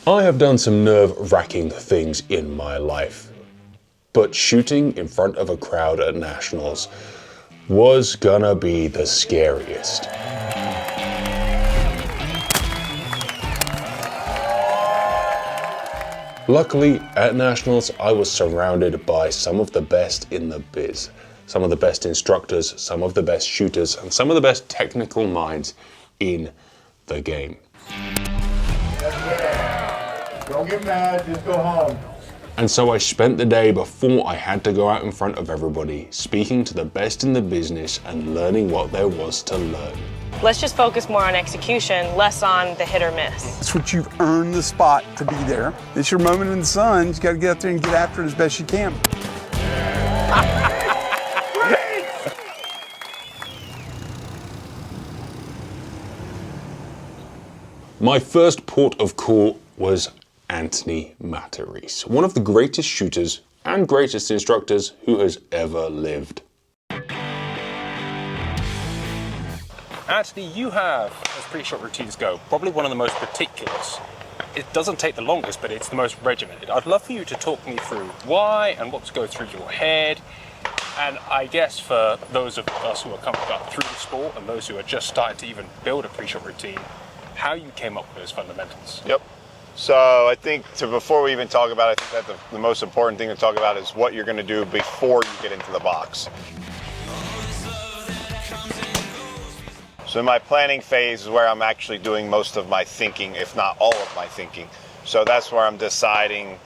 I have done some nerve-wracking things in my life, but shooting in front of a crowd at Nationals was gonna be the scariest. Luckily, at Nationals, I was surrounded by some of the best in the biz. Some of the best instructors, some of the best shooters, and some of the best technical minds in the game. Don't get mad, just go home. And so I spent the day before I had to go out in front of everybody, speaking to the best in the business and learning what there was to learn. Let's just focus more on execution, less on the hit or miss. It's what you've earned the spot to be there. It's your moment in the sun. You got to get out there and get after it as best you can. My first port of call was Anthony Matarese, one of the greatest shooters and greatest instructors who has ever lived. Anthony, you have, as pre-shot routines go, probably one of the most meticulous. It doesn't take the longest, but it's the most regimented. I'd love for you to talk me through why and what's going through your head. And I guess for those of us who are coming up through the sport and those who are just starting to even build a pre-shot routine, how you came up with those fundamentals. Yep. So I think before we even talk about it, I think that the most important thing to talk about is what you're going to do before you get into the box. So my planning phase is where I'm actually doing most of my thinking, if not all of my thinking. So that's where I'm deciding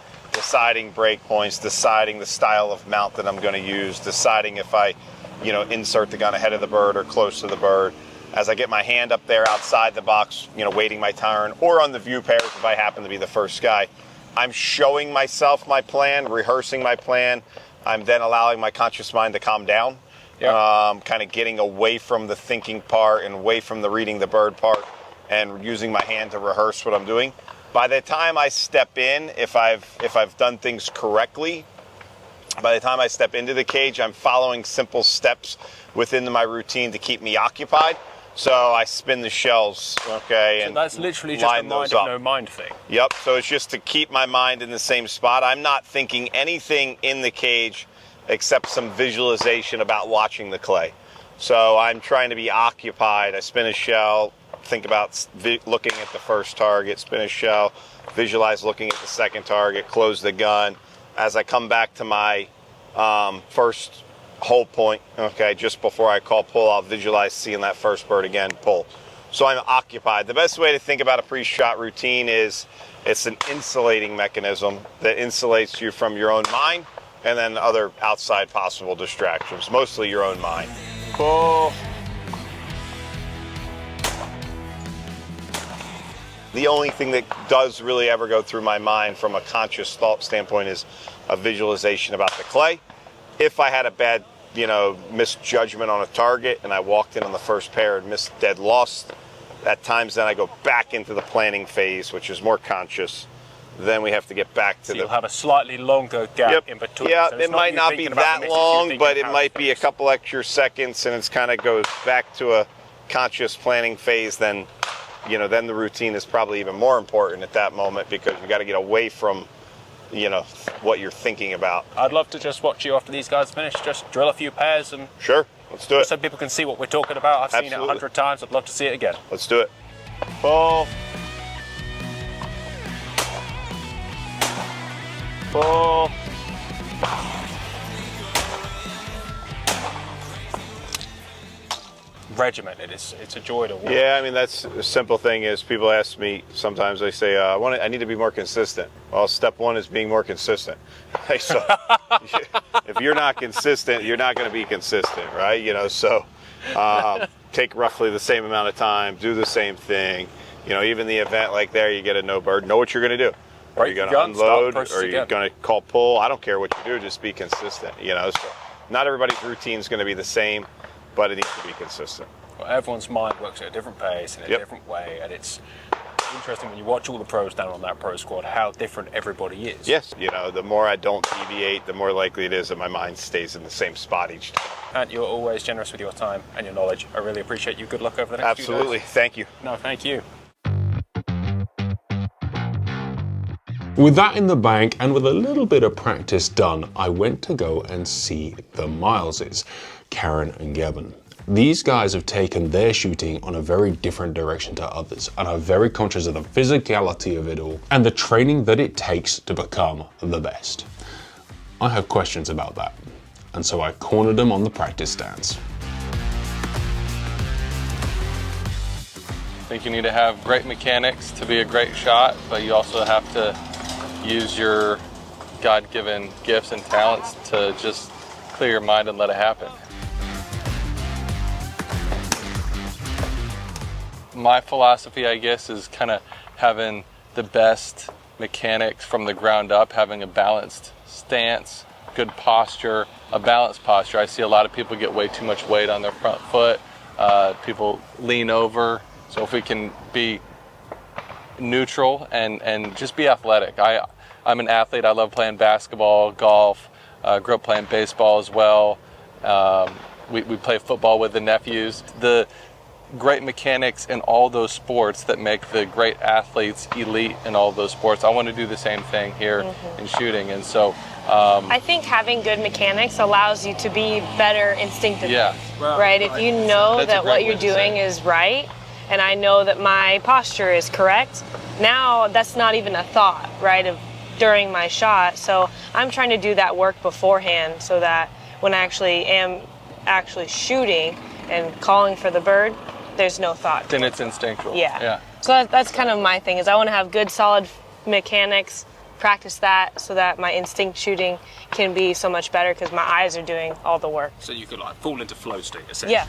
break points, deciding the style of mount that I'm going to use, deciding if I, insert the gun ahead of the bird or close to the bird. As I get my hand up there outside the box, waiting my turn, or on the view pairs if I happen to be the first guy, I'm showing myself my plan, rehearsing my plan. I'm then allowing my conscious mind to calm down. Yep. Kind of getting away from the thinking part and away from the reading the bird part and using my hand to rehearse what I'm doing. By the time I step in, if I've done things correctly, by the time I step into the cage, I'm following simple steps within my routine to keep me occupied. So I spin the shells, okay, so and that's literally just a mind of no mind thing. Yep, so it's just to keep my mind in the same spot. I'm not thinking anything in the cage except some visualization about watching the clay. So I'm trying to be occupied. I spin a shell, think about looking at the first target, spin a shell, visualize looking at the second target, close the gun. As I come back to my first hold point, okay, just before I call pull, I'll visualize seeing that first bird again, pull. So I'm occupied. The best way to think about a pre-shot routine is it's an insulating mechanism that insulates you from your own mind and then other outside possible distractions, mostly your own mind. Pull. The only thing that does really ever go through my mind from a conscious thought standpoint is a visualization about the clay. If I had a bad, misjudgment on a target and I walked in on the first pair and missed dead lost, at times then I go back into the planning phase, which is more conscious. Then we have to get back to you'll have a slightly longer gap in between. Yeah, so it might not be that long, but it might be a couple extra seconds, and it's kind of goes back to a conscious planning phase. Then, then the routine is probably even more important at that moment because you got to get away from, what you're thinking about. I'd love to just watch you after these guys finish, just drill a few pairs and... Sure, let's do it. So people can see what we're talking about. I've seen it 100 times. I'd love to see it again. Let's do it. Pull. Pull. Regimented. It's a joy to watch. Yeah, I mean, that's the simple thing is people ask me sometimes, they say, I need to be more consistent. Well, step one is being more consistent. So if you're not consistent, you're not going to be consistent, right? So take roughly the same amount of time, do the same thing. Even the event like there, you get a no bird, know what you're going to do. Are you going to unload or are you going to call pull? I don't care what you do, just be consistent, So not everybody's routine is going to be the same, but it needs to be consistent. Well, everyone's mind works at a different pace in a different way, and it's interesting when you watch all the pros down on that pro squad how different everybody is. Yes, the more I don't deviate, the more likely it is that my mind stays in the same spot each time. And you're always generous with your time and your knowledge. I really appreciate you. Good luck over the next few days. Absolutely. Thank you. No, thank you. With that in the bank and with a little bit of practice done, I went to go and see the Mileses, Karen and Gavin. These guys have taken their shooting on a very different direction to others and are very conscious of the physicality of it all and the training that it takes to become the best. I have questions about that, and so I cornered them on the practice stands. I think you need to have great mechanics to be a great shot, but you also have to use your God-given gifts and talents to just clear your mind and let it happen. My philosophy, I guess, is kind of having the best mechanics from the ground up, having a balanced stance, good posture, a balanced posture. I see a lot of people get way too much weight on their front foot. People lean over. So if we can be neutral and just be athletic. I'm an athlete. I love playing basketball, golf. Grew up playing baseball as well. We play football with the nephews. The great mechanics in all those sports that make the great athletes elite in all those sports. I want to do the same thing here in shooting. And so I think having good mechanics allows you to be better instinctively. Yeah. Right? If you know That's a that great what way you're to say doing it. is right, and I know that my posture is correct, now that's not even a thought, right, of during my shot. So I'm trying to do that work beforehand so that when I actually am shooting and calling for the bird, there's no thought. then it's instinctual. Yeah. So that's kind of my thing, is I want to have good, solid mechanics, practice that so that my instinct shooting can be so much better because my eyes are doing all the work. So you could like fall into flow state, essentially. Yeah.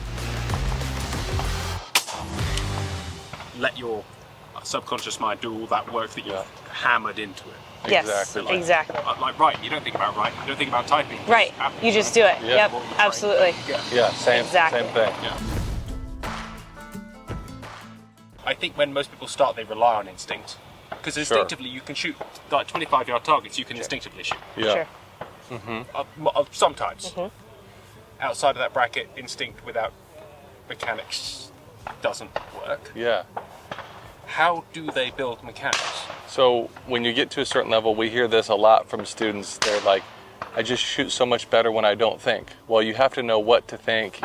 Let your subconscious mind do all that work that you've hammered into it. Yes, exactly. Like writing, you don't think about writing, you don't think about typing. It Right, just happens, you just do it. Yeah. Yep, What you're trying. absolutely. Yeah, same Exactly. thing. Yeah. I think when most people start, they rely on instinct. Because instinctively you can shoot like 25-yard targets, you can instinctively shoot. Yeah. Sure. Sometimes. Outside of that bracket, instinct without mechanics doesn't work. Yeah. How do they build mechanics? So when you get to a certain level, we hear this a lot from students. They're like, I just shoot so much better when I don't think. Well, you have to know what to think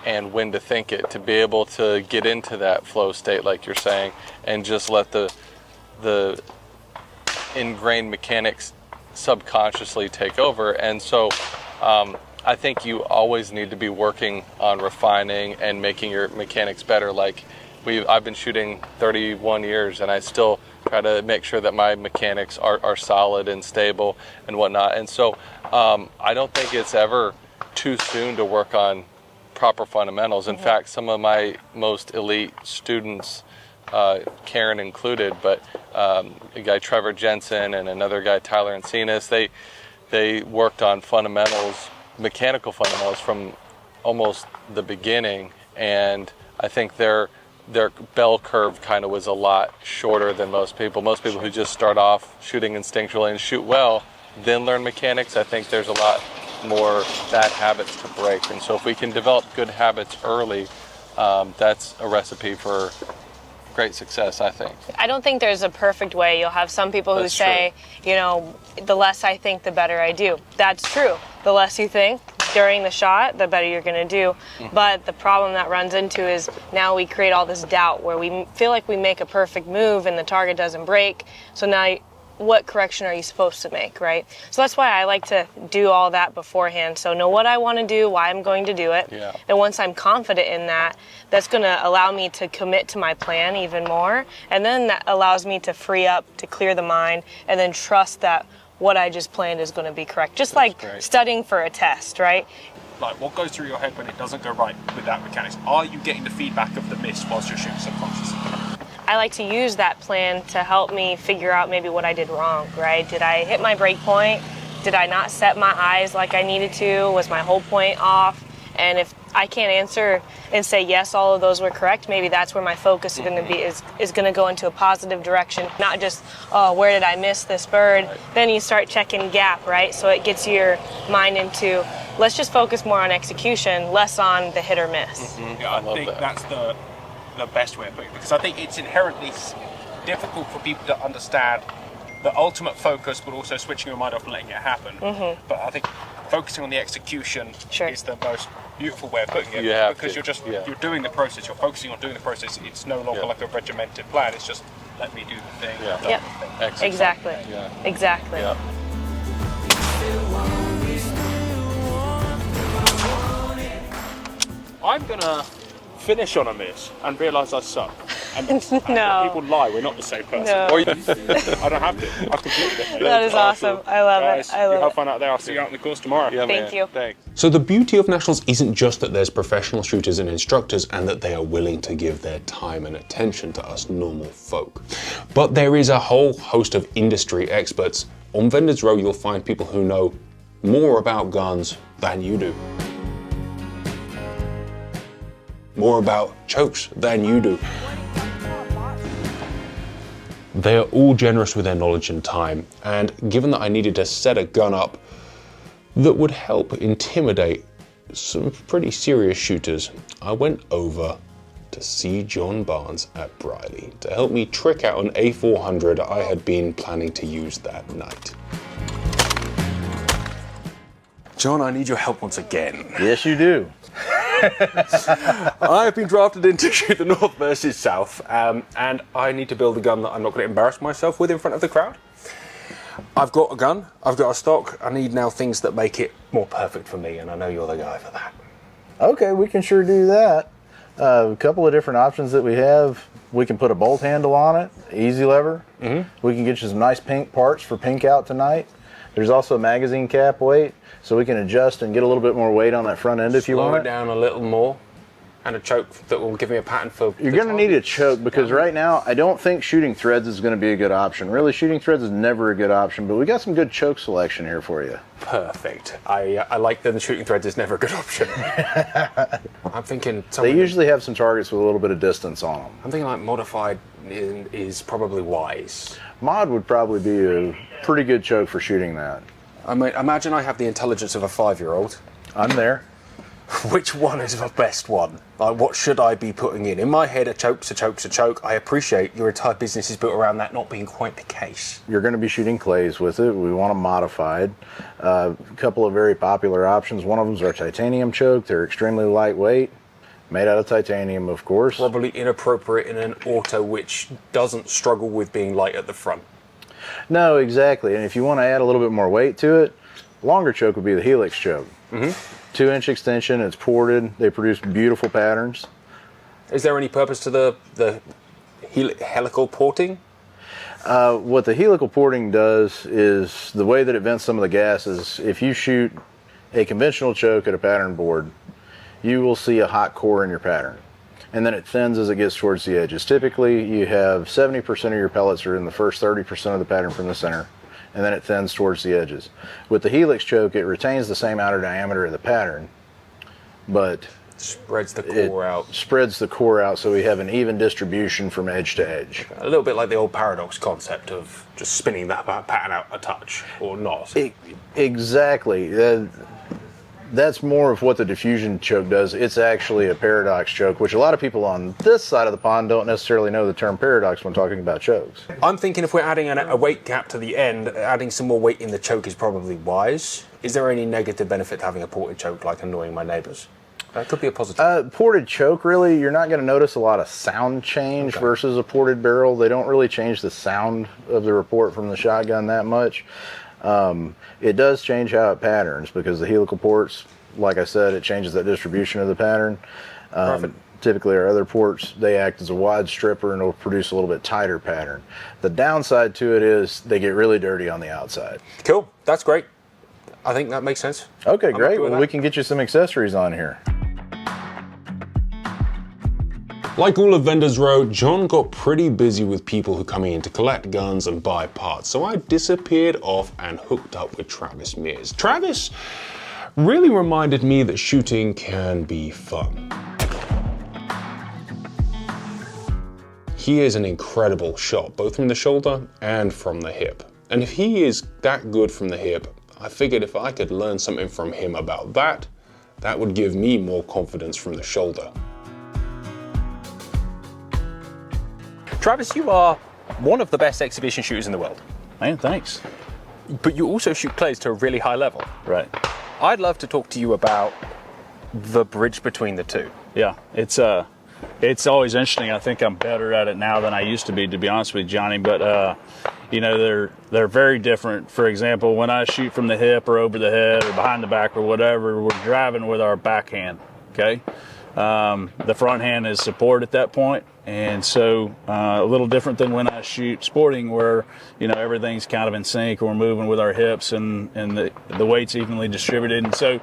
and when to think it to be able to get into that flow state, like you're saying, and just let the ingrained mechanics subconsciously take over. And so I think you always need to be working on refining and making your mechanics better. Like I've been shooting 31 years and I still try to make sure that my mechanics are solid and stable and whatnot. And so I don't think it's ever too soon to work on proper fundamentals. In fact, some of my most elite students, Karen included, but a guy Trevor Jensen and another guy Tyler Encinas, they worked on fundamentals, mechanical fundamentals from almost the beginning, and I think their bell curve kind of was a lot shorter than most people. Most people who just start off shooting instinctually and shoot well, then learn mechanics, I think there's a lot more bad habits to break. And so if we can develop good habits early, that's a recipe for great success, I think. I don't think there's a perfect way. You'll have some people who That's say, you know, the less I think, the better I do. That's true. The less you think during the shot, the better you're going to do. But the problem that runs into is now we create all this doubt where we feel like we make a perfect move and the target doesn't break. So now what correction are you supposed to make, right? So that's why I like to do all that beforehand. So know what I want to do, why I'm going to do it. Yeah. And once I'm confident in that, that's going to allow me to commit to my plan even more. And then that allows me to free up, to clear the mind, and then trust that what I just planned is going to be correct. Just like great. studying for a test, right? Like, what goes through your head when it doesn't go right with that mechanics? Are you getting the feedback of the miss whilst you're shooting subconsciously? I like to use that plan to help me figure out maybe what I did wrong, right? Did I hit my break point? Did I not set my eyes like I needed to? Was my whole point off? And if I can't answer and say yes, all of those were correct, maybe that's where my focus is going to be, is going to go into a positive direction, not just, oh, where did I miss this bird? Right. Then you start checking gap, right? So it gets your mind into, let's just focus more on execution, less on the hit or miss. Yeah, I think that's the best way of putting it, because I think it's inherently difficult for people to understand the ultimate focus, but also switching your mind off and letting it happen. But I think focusing on the execution is the most beautiful way of putting it, because you're doing the process, you're focusing on doing the process. It's no longer like a regimented plan, it's just let me do the thing. Exactly. Exactly. I'm gonna finish on a miss and realise I suck. And No. people lie, we're not the same person. No. Or I don't have to. I completely don't. That is awesome. I love it. I You love have it. fun out there. I'll see you out in the course tomorrow. Thank you. Thanks. So the beauty of Nationals isn't just that there's professional shooters and instructors and that they are willing to give their time and attention to us normal folk. But there is a whole host of industry experts. On Vendors Row, you'll find people who know more about guns than you do. More about chokes than you do. They are all generous with their knowledge and time, and given that I needed to set a gun up that would help intimidate some pretty serious shooters, I went over to see John Barnes at Briley to help me trick out an A400 I had been planning to use that night. John, I need your help once again. Yes, you do. I have been drafted in to shoot the North versus South, and I need to build a gun that I'm not going to embarrass myself with in front of the crowd. I've got a gun, I've got a stock, I need now things that make it more perfect for me, and I know you're the guy for that. Okay, we can sure do that. A couple of different options that we have. We can put a bolt handle on it, easy lever. We can get you some nice pink parts for pink out tonight. There's also a magazine cap weight, so we can adjust and get a little bit more weight on that front end if you want Slow it down a little more, and a choke that will give me a pattern for... You're going to need a choke because right now I don't think shooting threads is going to be a good option. Really, shooting threads is never a good option, but we got some good choke selection here for you. Perfect. I like that the shooting threads is never a good option. I'm thinking... They usually have some targets with a little bit of distance on them. I'm thinking like modified is probably wise. Mod would probably be a pretty good choke for shooting that. I mean, imagine I have the intelligence of a 5-year-old. I'm there. Which one is the best one? Like, what should I be putting in? In my head, a choke's a choke's a choke. I appreciate your entire business is built around that not being quite the case. You're going to be shooting clays with it. We want them modified. A couple of very popular options. One of them is our titanium choke. They're extremely lightweight, made out of titanium, of course. Probably inappropriate in an auto which doesn't struggle with being light at the front. No, exactly. And if you want to add a little bit more weight to it, longer choke would be the Helix choke. 2-inch extension, it's ported. They produce beautiful patterns. Is there any purpose to the helical porting? What the helical porting does is the way that it vents some of the gases. If you shoot a conventional choke at a pattern board, you will see a hot core in your pattern. And then it thins as it gets towards the edges. Typically, you have 70% of your pellets are in the first 30% of the pattern from the center, and then it thins towards the edges. With the Helix choke, it retains the same outer diameter of the pattern, but spreads the core out. Spreads the core out so we have an even distribution from edge to edge. A little bit like the old paradox concept of just spinning that pattern out a touch, or not. Exactly. That's more of what the diffusion choke does. It's actually a paradox choke, which a lot of people on this side of the pond don't necessarily know the term paradox when talking about chokes. I'm thinking if we're adding a weight gap to the end, adding some more weight in the choke is probably wise. Is there any negative benefit to having a ported choke, like annoying my neighbours? That could be a positive. Ported choke, really, you're not going to notice a lot of sound change versus a ported barrel. They don't really change the sound of the report from the shotgun that much. It does change how it patterns because the helical ports, like I said, it changes that distribution of the pattern. Typically our other ports, they act as a wide stripper and will produce a little bit tighter pattern. The downside to it is they get really dirty on the outside. Cool, that's great. I think that makes sense. Okay, great. Well, we can get you some accessories on here. Like all of Vendors Row, John got pretty busy with people who come in to collect guns and buy parts, so I disappeared off and hooked up with Travis Mears. Travis really reminded me that shooting can be fun. He is an incredible shot, both from the shoulder and from the hip. And if he is that good from the hip, I figured if I could learn something from him about that, that would give me more confidence from the shoulder. Travis, you are one of the best exhibition shooters in the world. Man, thanks. But you also shoot clays to a really high level. Right. I'd love to talk to you about the bridge between the two. Yeah, it's always interesting. I think I'm better at it now than I used to be honest with you, Johnny. But you know, they're very different. For example, when I shoot from the hip or over the head or behind the back or whatever, we're driving with our backhand. Okay, the front hand is support at that point, and so a little different than when I shoot sporting, where you know everything's kind of in sync. We're moving with our hips and the weight's evenly distributed. And so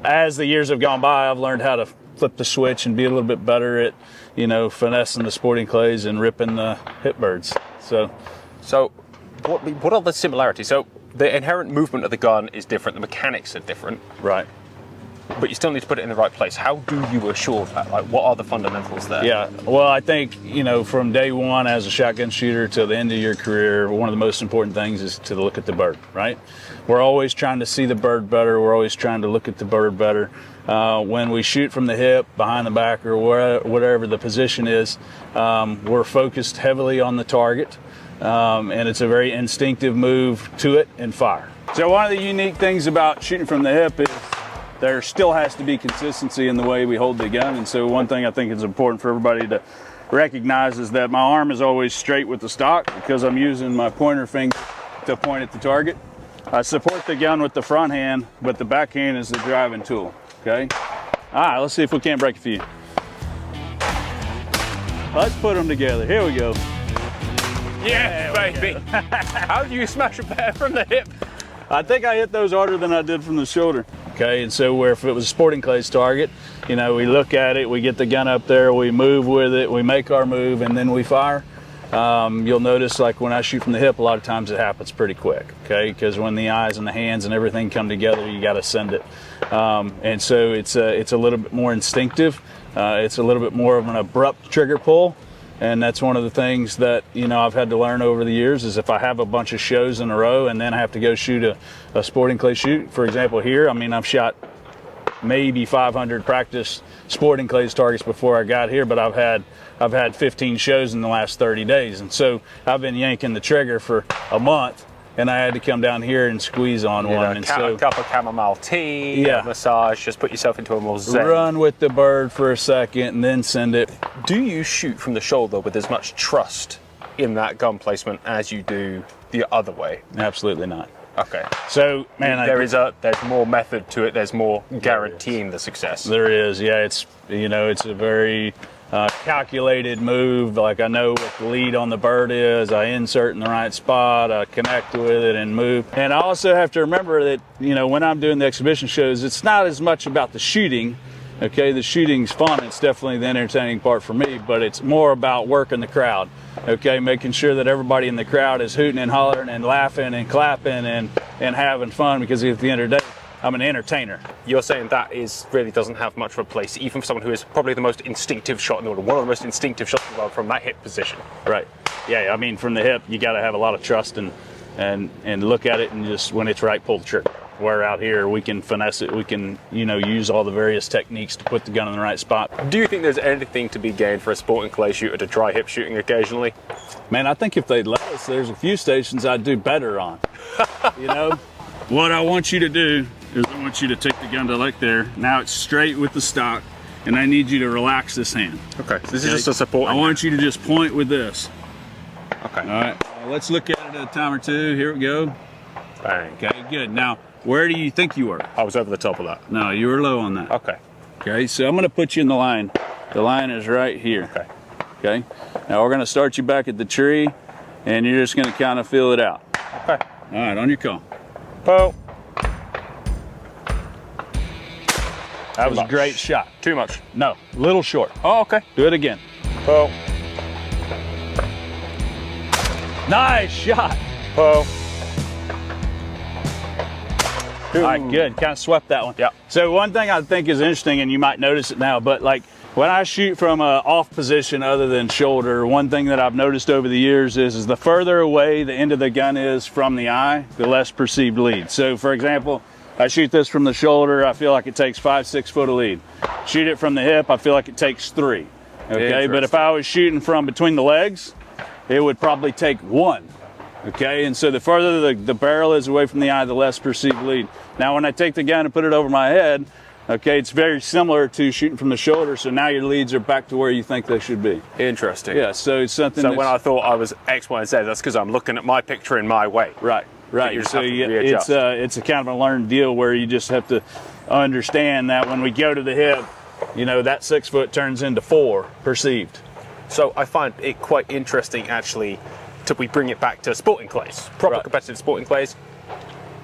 as the years have gone by, I've learned how to flip the switch and be a little bit better at, you know, finessing the sporting clays and ripping the hip birds. So what are the similarities? So the inherent movement of the gun is different. The mechanics are different. Right. But you still need to put it in the right place. How do you assure that? Like, what are the fundamentals there? Yeah, well, I think, you know, from day one as a shotgun shooter to the end of your career, one of the most important things is to look at the bird, right? We're always trying to see the bird better. We're always trying to look at the bird better. When we shoot from the hip, behind the back, or whatever the position is, we're focused heavily on the target, and it's a very instinctive move to it and fire. So one of the unique things about shooting from the hip is there still has to be consistency in the way we hold the gun. And so one thing I think is important for everybody to recognize is that my arm is always straight with the stock because I'm using my pointer finger to point at the target. I support the gun with the front hand, but the back hand is the driving tool, okay? All right, let's see if we can't break a few. Let's put them together. Here we go. Yeah, baby. How do you smash a bear from the hip? I think I hit those harder than I did from the shoulder. Okay, and so where if it was a sporting clays target, you know, we look at it, we get the gun up there, we move with it, we make our move, and then we fire. You'll notice, like when I shoot from the hip, a lot of times it happens pretty quick, okay? Because when the eyes and the hands and everything come together, you got to send it. And so it's a little bit more instinctive. It's a little bit more of an abrupt trigger pull. And that's one of the things that, you know, I've had to learn over the years is if I have a bunch of shows in a row and then I have to go shoot a sporting clay shoot, for example, here, I mean, I've shot maybe 500 practice sporting clays targets before I got here, but I've had 15 shows in the last 30 days. And so I've been yanking the trigger for a month, and I had to come down here and squeeze on one. And so a cup of chamomile tea, yeah, massage, just put yourself into a more zen. Run with the bird for a second and then send it. Do you shoot from the shoulder with as much trust in that gun placement as you do the other way? Absolutely not. Okay. So, man, there's more method to it. There's more guaranteeing the success. There is, yeah. It's, you know, it's a very calculated move. Like I know what the lead on the bird is. I insert in the right spot. I connect with it and move. And I also have to remember that, you know, when I'm doing the exhibition shows, it's not as much about the shooting. Okay, the shooting's fun. It's definitely the entertaining part for me, but it's more about working the crowd. Okay, making sure that everybody in the crowd is hooting and hollering and laughing and clapping and having fun, because at the end of the day, I'm an entertainer. You're saying that really doesn't have much of a place, even for someone who is probably the most instinctive shot in the world, one of the most instinctive shots in the world from that hip position. Right. Yeah, I mean, from the hip, you got to have a lot of trust and look at it and just, when it's right, pull the trigger. Where out here, we can finesse it. We can, you know, use all the various techniques to put the gun in the right spot. Do you think there's anything to be gained for a sporting clay shooter to try hip shooting occasionally? Man, I think if they'd let us, there's a few stations I'd do better on. You know? What I want you to do is I want you to take the gun to like there. Now it's straight with the stock, and I need you to relax this hand. Okay, so this is just a support. I want you to just point with this. Okay. All right, let's look at it at a time or two. Here we go. Bang. Okay, good. Now, where do you think you were? I was over the top of that. No, you were low on that. Okay. Okay, so I'm going to put you in the line. The line is right here. Okay. Okay. Now we're going to start you back at the tree, and you're just going to kind of feel it out. Okay. All right, on your call. Pull. That was a great shot. Too much. No, a little short. Oh, okay. Do it again. Pull. Nice shot. Pull. All right, good. Kind of swept that one. Yeah. So one thing I think is interesting, and you might notice it now, but like when I shoot from a off position other than shoulder, one thing that I've noticed over the years is the further away the end of the gun is from the eye, the less perceived lead. So for example, I shoot this from the shoulder, I feel like it takes 5-6 foot of lead. Shoot it from the hip, I feel like it takes 3. Okay, but if I was shooting from between the legs, it would probably take 1. Okay, and so the further the barrel is away from the eye, the less perceived lead. Now when I take the gun and put it over my head, okay, it's very similar to shooting from the shoulder, so now your leads are back to where you think they should be. Interesting. Yeah, so it's something So when I thought I was X, Y, and Z, that's because I'm looking at my picture in my way. Right. You just So have to readjust. it's a kind of a learned deal where you just have to understand that when we go to the hip, you know, that 6 foot turns into 4 perceived. So I find it quite interesting, actually, we bring it back to sporting clays, proper competitive sporting clays.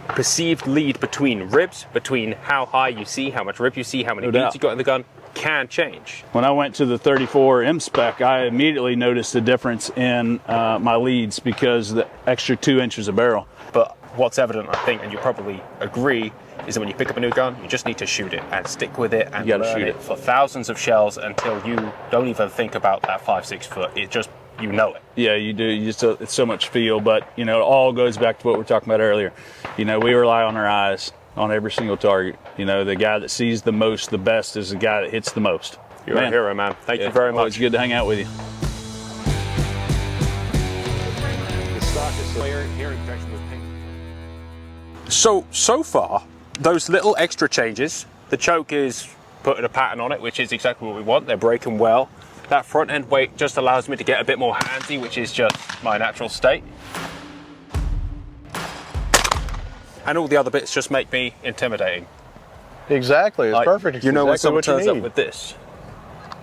Perceived lead between ribs, between how high you see, how much rib you see, how many beads you got in the gun, can change. When I went to the 34 M spec, I immediately noticed a difference in my leads because the extra 2 inches of barrel. But what's evident, I think, and you probably agree, is that when you pick up a new gun, you just need to shoot it and stick with it and learn it for thousands of shells until you don't even think about that 5-6 foot. It just, you know it. Yeah, you do. It's so much feel, but you know, it all goes back to what we were talking about earlier. You know, we rely on our eyes on every single target. You know, the guy that sees the most, the best, is the guy that hits the most. You're a hero, man. Thank you very much. It's good to hang out with you. So far, those little extra changes, the choke is putting a pattern on it, which is exactly what we want. They're breaking well. That front end weight just allows me to get a bit more handsy, which is just my natural state. And all the other bits just make me intimidating. Exactly, it's perfect. It's You know, when exactly someone what you turns up need. with this,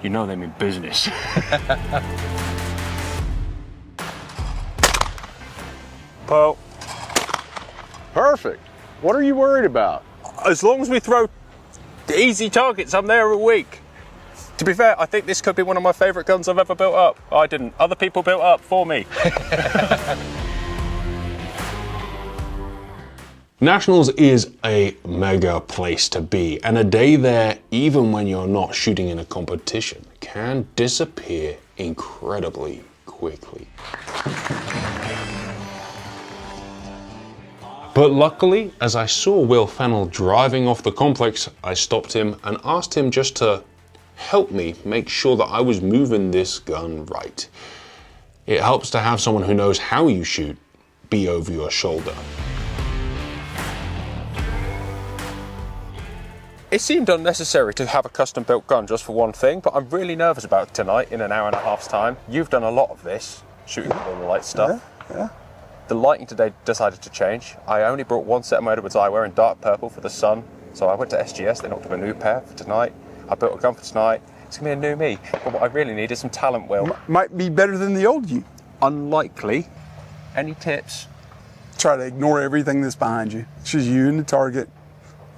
you know they mean business. Well, Perfect. What are you worried about? as long as we throw easy targets, I'm there a week. To be fair, I think this could be one of my favourite guns I've ever built up. I didn't. Other people built up for me. Nationals is a mega place to be, and a day there, even when you're not shooting in a competition, can disappear incredibly quickly. But luckily, as I saw Will Fennell driving off the complex, I stopped him and asked him just to help me make sure that I was moving this gun right. It helps to have someone who knows how you shoot be over your shoulder. It seemed unnecessary to have a custom built gun just for one thing, but I'm really nervous about it tonight in an hour and a half's time. You've done a lot of this, shooting with all the light stuff. Yeah. The lighting today decided to change. I only brought one set of Meticulous eyewear in dark purple for the sun, so I went to SGS, they knocked up a new pair for tonight. I built a gun for tonight. It's gonna be a new me, but what I really need is some talent, Will. Might be better than the old you. Unlikely. Any tips? Try to ignore everything that's behind you. It's just you and the target.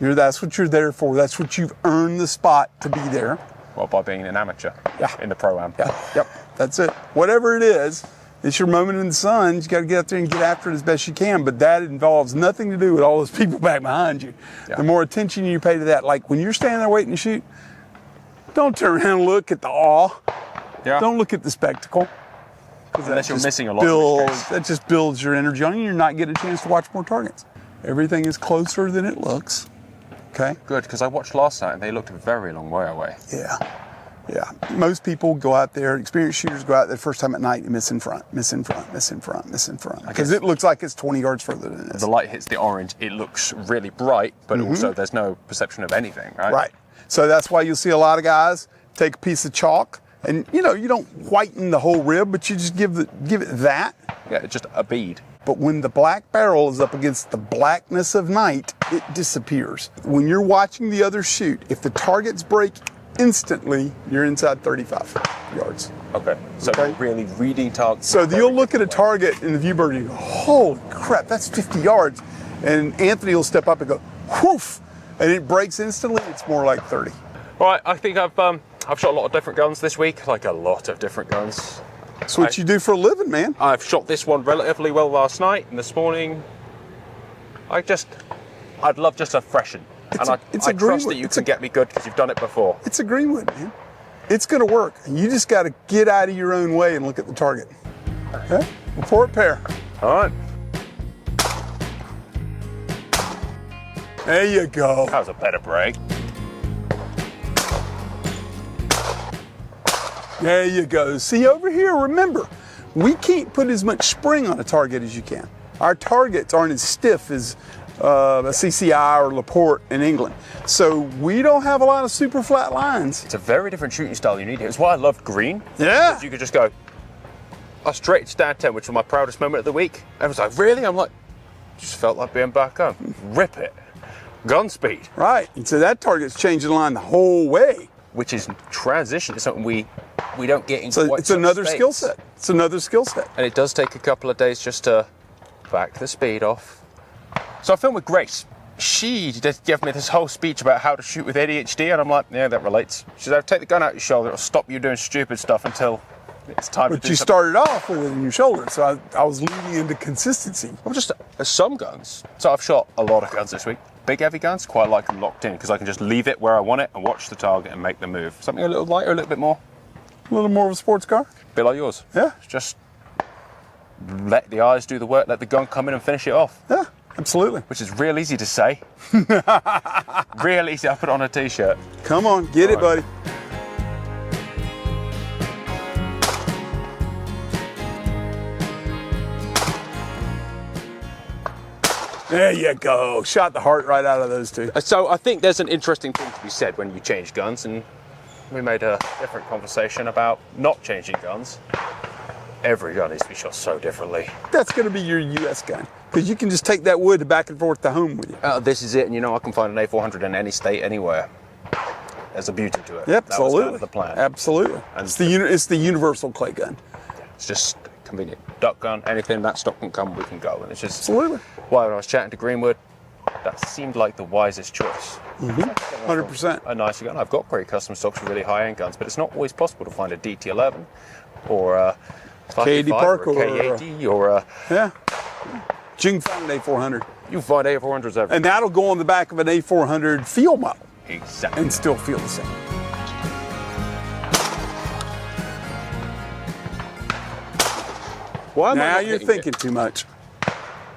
That's what you're there for. That's what you've earned the spot to be there. Well, by being an amateur Yeah. in the Pro-Am. Yep, that's it. Whatever it is, it's your moment in the sun. You got to get out there and get after it as best you can, but that involves nothing to do with all those people back behind you. Yeah. The more attention you pay to that, like when you're standing there waiting to shoot, don't turn around and look at the awe. Yeah. Don't look at the spectacle. Unless you're missing a lot of which case. That just builds your energy on you. You're not getting a chance to watch more targets. Everything is closer than it looks. Okay? Good, because I watched last night and they looked a very long way away. Yeah. Most people go out there, experienced shooters go out there first time at night and miss in front. Because it looks like it's 20 yards further than this. The light hits the orange, it looks really bright, but also there's no perception of anything, right? Right. So that's why you'll see a lot of guys take a piece of chalk and you don't whiten the whole rib, but you just give it that. Yeah, it's just a bead. But when the black barrel is up against the blackness of night, it disappears. When you're watching the others shoot, if the targets break instantly, you're inside 35 yards. Okay, so really reading targets. So you'll look at a target in the viewbird and you go, holy crap, that's 50 yards. And Anthony will step up and go, whoof, and it breaks instantly. It's more like 30. All right, I think I've shot a lot of different guns this week, like a lot of different guns. That's what you do for a living, man. I've shot this one relatively well last night, and this morning, I'd love just a freshen. I trust that you can get me good because you've done it before. It's a Greenwood, man. It's going to work. You just got to get out of your own way and look at the target. Okay? Report pair. All right. There you go. That was a better break. There you go. See, over here, remember, we can't put as much spring on a target as you can. Our targets aren't as stiff as a CCI or Laporte in England. So we don't have a lot of super flat lines. It's a very different shooting style you need here. It's why I loved green. Yeah. Because you could just go, I straight stand 10, which was my proudest moment of the week. Everyone's like, really? I'm like, just felt like being back home. Rip it. Gun speed. Right. And so that target's changing the line the whole way. Which is transition. It's something we don't get in So quite it's such another states. skill set. It's another skill set. And it does take a couple of days just to back the speed off. So I filmed with Grace. She just gave me this whole speech about how to shoot with ADHD, and I'm like, yeah, that relates. She said, take the gun out your shoulder, it'll stop you doing stupid stuff until it's time to But do you something. started off with it in your shoulder, so I was leading into consistency. Well, just some guns. So I've shot a lot of guns this week. Big heavy guns, quite like them locked in, because I can just leave it where I want it and watch the target and make the move. Something a little lighter, a little bit more. A little more of a sports car. A bit like yours. Yeah. Just let the eyes do the work, let the gun come in and finish it off. Yeah, absolutely. Which is real easy to say. Real easy. I put it on a t-shirt. Come on, get it, buddy. There you go. Shot the heart right out of those two. So I think there's an interesting thing to be said when you change guns, and we made a different conversation about not changing guns. Every gun needs to be shot so differently. That's going to be your US gun, because you can just take that wood back and forth to home with you. This is it, and you know I can find an A400 in any state, anywhere. There's a beauty to it. Yep, That was absolutely. kind of the plan. Absolutely. And It's the universal clay gun. It's just convenient. Duck gun, anything that stock can come, we can go. And it's just Absolutely. why when I was chatting to Greenwood, that seemed like the wisest choice. 100%. A nicer gun. I've got great custom stocks for really high-end guns, but it's not always possible to find a DT11 or a KD 525 Parker or a KAD or a... Yeah. You can find an A400. You find A400s everywhere. And that'll go on the back of an A400 field model Exactly. and still feel the same. Why am I Now not you're hitting thinking too much. it?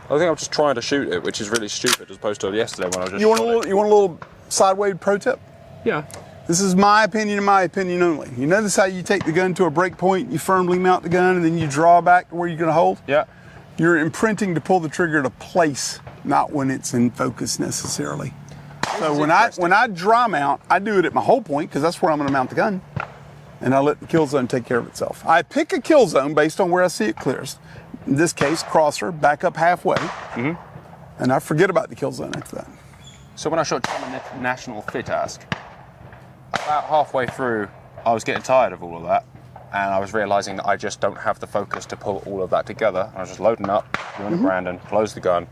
I think I'm just trying to shoot it, which is really stupid, as opposed to yesterday when I was just You want a shot little, it. you want a little sideways pro tip? Yeah. This is my opinion and my opinion only. You notice how you take the gun to a break point, you firmly mount the gun, and then you draw back to where you're going to hold? Yeah. You're imprinting to pull the trigger to place, not when it's in focus necessarily. So when I draw mount, I do it at my hold point, because that's where I'm going to mount the gun, and I let the kill zone take care of itself. I pick a kill zone based on where I see it clearest. In this case, crosser, back up halfway, and I forget about the kill zone after that. So when I shot John the National Fit Ask, about halfway through, I was getting tired of all of that, and I was realizing that I just don't have the focus to pull all of that together. I was just loading up, doing a Brandon, close the gun,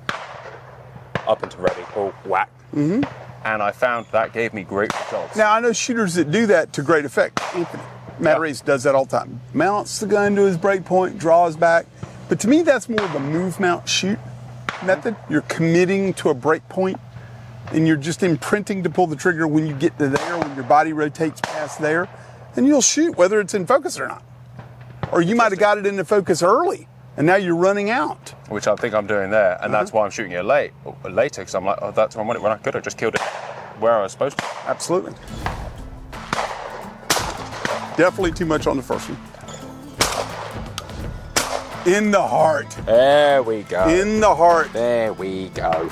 up into ready, pull, whack. And I found that gave me great results. Now, I know shooters that do that to great effect. Anthony Matarese does that all the time. Mounts the gun to his break point, draws back. But to me, that's more of a move, mount, shoot method. You're committing to a break point, and you're just imprinting to pull the trigger when you get to there, when your body rotates past there, and you'll shoot whether it's in focus or not. Or you might have got it into focus early, and now you're running out. Which I think I'm doing there, and that's why I'm shooting it later, because I'm like, oh, that's what I wanted, when I could have just killed it where I was supposed to. Absolutely. Definitely too much on the first one. In the heart. There we go. In the heart. There we go.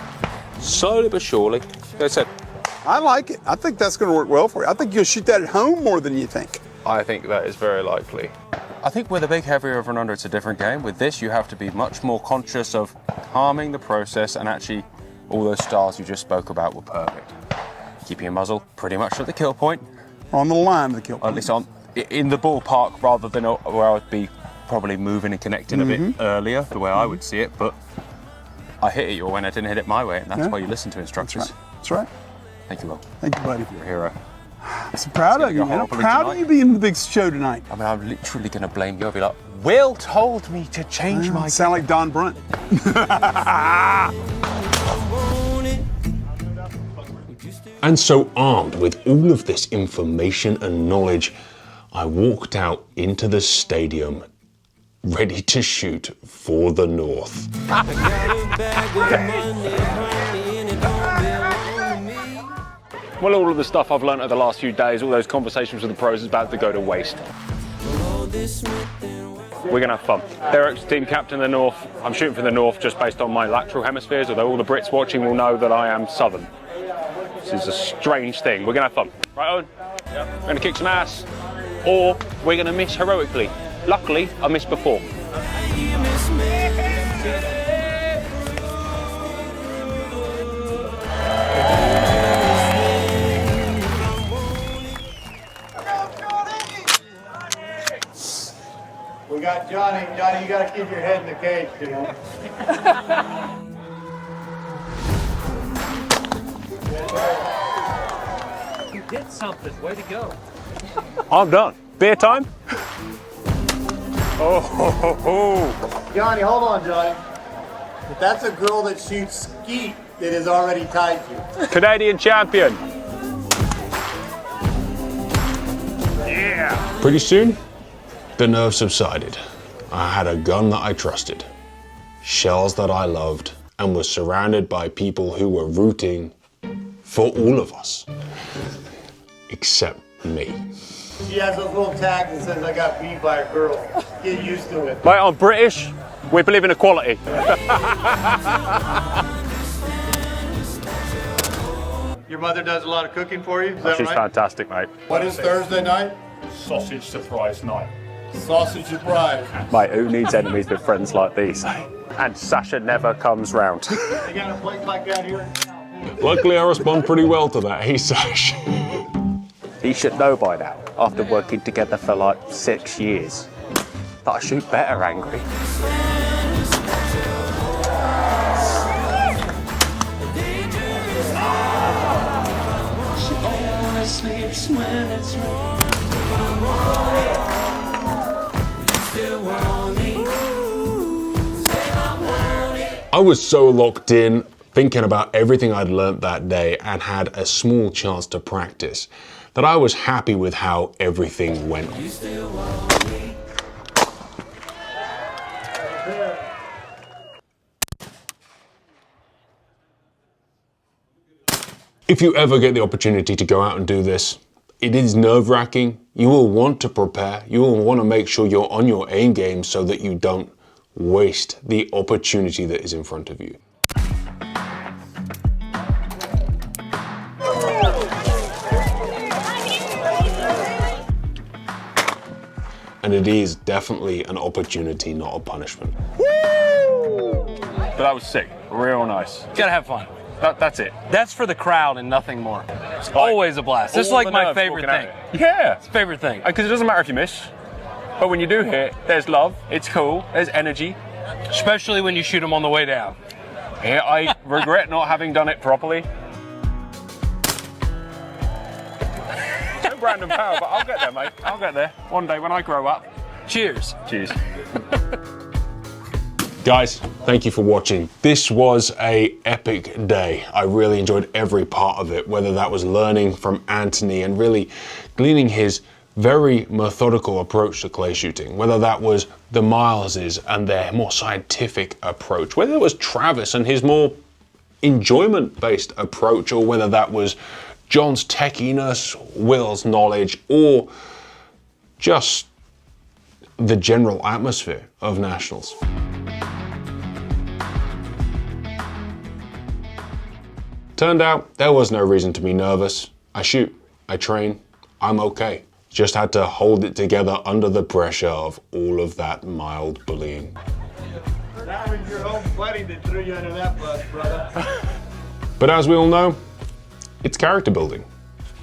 Slowly but surely. Like I said, I like it. I think that's going to work well for you. I think you'll shoot that at home more than you think. I think that is very likely. I think with a big heavy over and under, it's a different game. With this, you have to be much more conscious of calming the process, and actually all those stars you just spoke about were perfect. Keeping your muzzle pretty much at the kill point, On the line of the kill or at least in the ballpark, rather than where I would be probably moving and connecting a bit earlier, the way I would see it. But I hit it your way and I didn't hit it my way, and that's why you listen to instructors. That's right. Thank you, Will. Thank you, buddy. You're a hero. I'm so proud of you, You're man. I'm horrible proud of tonight. you being the big show tonight. I mean, I'm literally going to blame you. I'll be like, Will told me to change my... Sound like Don Brunt. And so, armed with all of this information and knowledge, I walked out into the stadium, ready to shoot for the North. Well, all of the stuff I've learned over the last few days, all those conversations with the pros is about to go to waste. We're gonna have fun. Derek's team captain of the North. I'm shooting for the North just based on my lateral hemispheres, although all the Brits watching will know that I am Southern. This is a strange thing. We're gonna have fun. Right, Owen? Yep. We're gonna kick some ass, or we're gonna miss heroically. Luckily, I missed before. We got Johnny. Johnny, you gotta keep your head in the cage, you know. You did something. Way to go. I'm done. Beer time? Oh, ho, ho, ho. Johnny, hold on, Johnny. If that's a girl that shoots skeet, it has already tied you. Canadian champion. Yeah. Pretty soon, the nerves subsided. I had a gun that I trusted, shells that I loved, and was surrounded by people who were rooting for all of us, except me. She has those little tags that says I got beat by a girl. Get used to it. Mate, I'm British. We believe in equality. Your mother does a lot of cooking for you, is that She's right? fantastic, mate. What is Thursday night? Sausage surprise night. Sausage surprise. Mate, who needs enemies with friends like these? And Sasha never comes round. You got a place like that here? Luckily, I respond pretty well to that. Hey, Sash. He should know by now, after working together for like 6 years, that I shoot better angry. I was so locked in, thinking about everything I'd learnt that day and had a small chance to practice, that I was happy with how everything went. If you ever get the opportunity to go out and do this, it is nerve-wracking. You will want to prepare. You will want to make sure you're on your A game so that you don't waste the opportunity that is in front of you. And it is definitely an opportunity, not a punishment. But that was sick, real nice. Gotta have fun. That's it. That's for the crowd and nothing more. It's always a blast. It's like my favorite thing. Yeah. It's favorite thing. Because it doesn't matter if you miss, but when you do hit, there's love, it's cool, there's energy. Especially when you shoot them on the way down. Yeah, I regret not having done it properly. No Brandon Power, but I'll get there, mate. I'll get there. One day when I grow up. Cheers. Cheers. Guys, thank you for watching. This was an epic day. I really enjoyed every part of it, whether that was learning from Anthony and really gleaning his very methodical approach to clay shooting, whether that was the Mileses and their more scientific approach, whether it was Travis and his more enjoyment-based approach, or whether that was John's techiness, Will's knowledge, or just the general atmosphere of Nationals. Turned out there was no reason to be nervous. I shoot, I train, I'm okay. Just had to hold it together under the pressure of all of that mild bullying. That was your own buddy that threw you under that bus, brother. But as we all know, it's character building.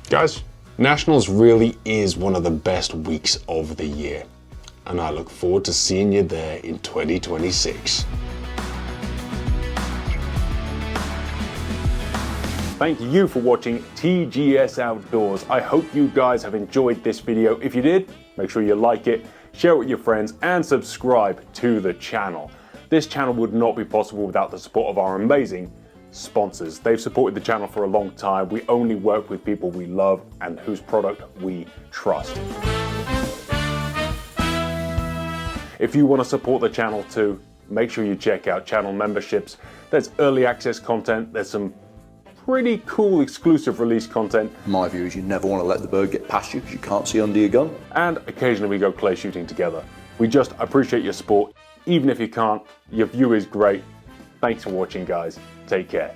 Guys, Nationals really is one of the best weeks of the year. And I look forward to seeing you there in 2026. Thank you for watching TGS Outdoors. I hope you guys have enjoyed this video. If you did, make sure you like it, share it with your friends, and subscribe to the channel. This channel would not be possible without the support of our amazing sponsors. They've supported the channel for a long time. We only work with people we love and whose product we trust. If you want to support the channel too, make sure you check out channel memberships. There's early access content, there's some pretty cool exclusive release content. My view is you never want to let the bird get past you because you can't see under your gun. And occasionally we go clay shooting together. We just appreciate your support. Even if you can't, your view is great. Thanks for watching, guys. Take care.